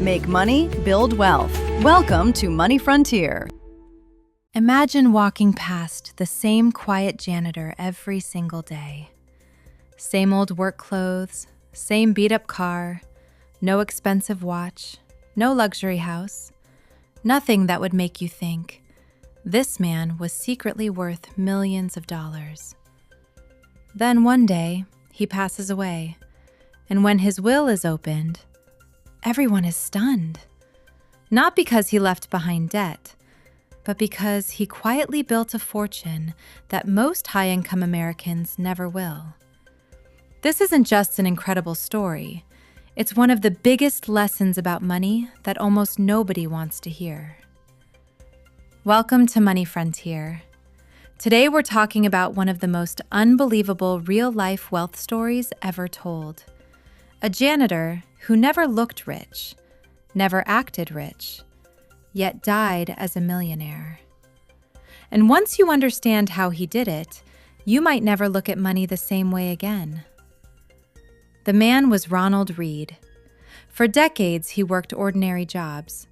Make money, build wealth. Welcome to Money Frontier. Imagine walking past the same quiet janitor every single day. Same old work clothes, same beat-up car, no expensive watch, no luxury house, nothing that would make you think, this man was secretly worth millions of dollars. Then one day, he passes away, and when his will is opened, everyone is stunned. Not because he left behind debt, but because he quietly built a fortune that most high-income Americans never will. This isn't just an incredible story. It's one of the biggest lessons about money that almost nobody wants to hear. Welcome to Money Frontier. Today we're talking about one of the most unbelievable real-life wealth stories ever told. A janitor who never looked rich, never acted rich, yet died as a millionaire. And once you understand how he did it, you might never look at money the same way again. The man was Ronald Read. For decades, he worked ordinary jobs,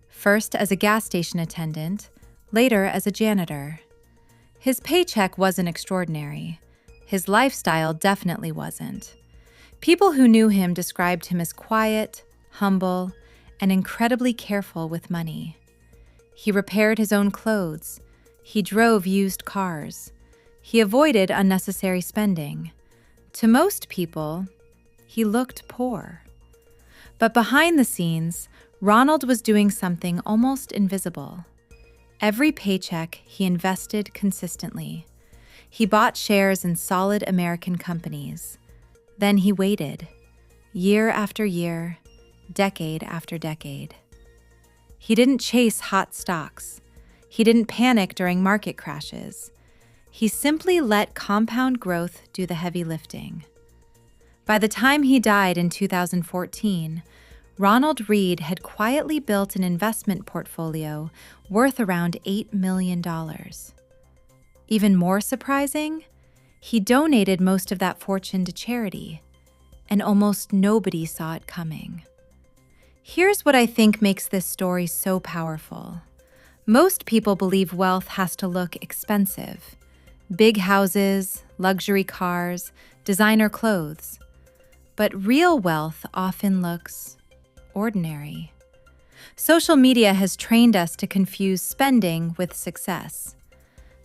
first as a gas station attendant, later as a janitor. His paycheck wasn't extraordinary. His lifestyle definitely wasn't. People who knew him described him as quiet, humble, and incredibly careful with money. He repaired his own clothes. He drove used cars. He avoided unnecessary spending. To most people, he looked poor. But behind the scenes, Ronald was doing something almost invisible. Every paycheck he invested consistently. He bought shares in solid American companies. Then he waited, year after year, decade after decade. He didn't chase hot stocks. He didn't panic during market crashes. He simply let compound growth do the heavy lifting. By the time he died in 2014, Ronald Read had quietly built an investment portfolio worth around $8 million. Even more surprising, he donated most of that fortune to charity, and almost nobody saw it coming. Here's what I think makes this story so powerful. Most people believe wealth has to look expensive. Big houses, luxury cars, designer clothes. But real wealth often looks ordinary. Social media has trained us to confuse spending with success.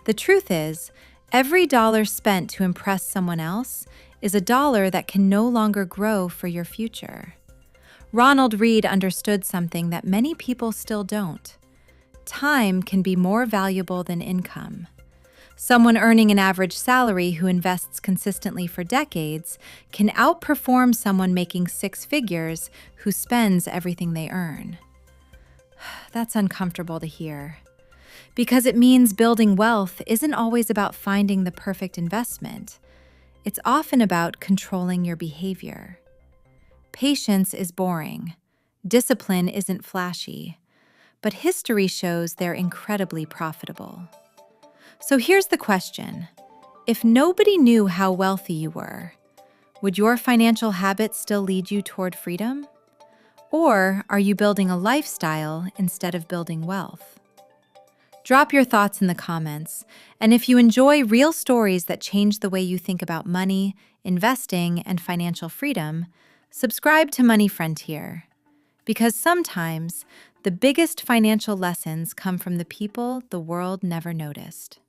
The truth is, every dollar spent to impress someone else is a dollar that can no longer grow for your future. Ronald Read understood something that many people still don't. Time can be more valuable than income. Someone earning an average salary who invests consistently for decades can outperform someone making six figures who spends everything they earn. That's uncomfortable to hear, because it means building wealth isn't always about finding the perfect investment. It's often about controlling your behavior. Patience is boring. Discipline isn't flashy. But history shows they're incredibly profitable. So here's the question. If nobody knew how wealthy you were, would your financial habits still lead you toward freedom? Or are you building a lifestyle instead of building wealth? Drop your thoughts in the comments, and if you enjoy real stories that change the way you think about money, investing, and financial freedom, subscribe to Money Frontier. Because sometimes, the biggest financial lessons come from the people the world never noticed.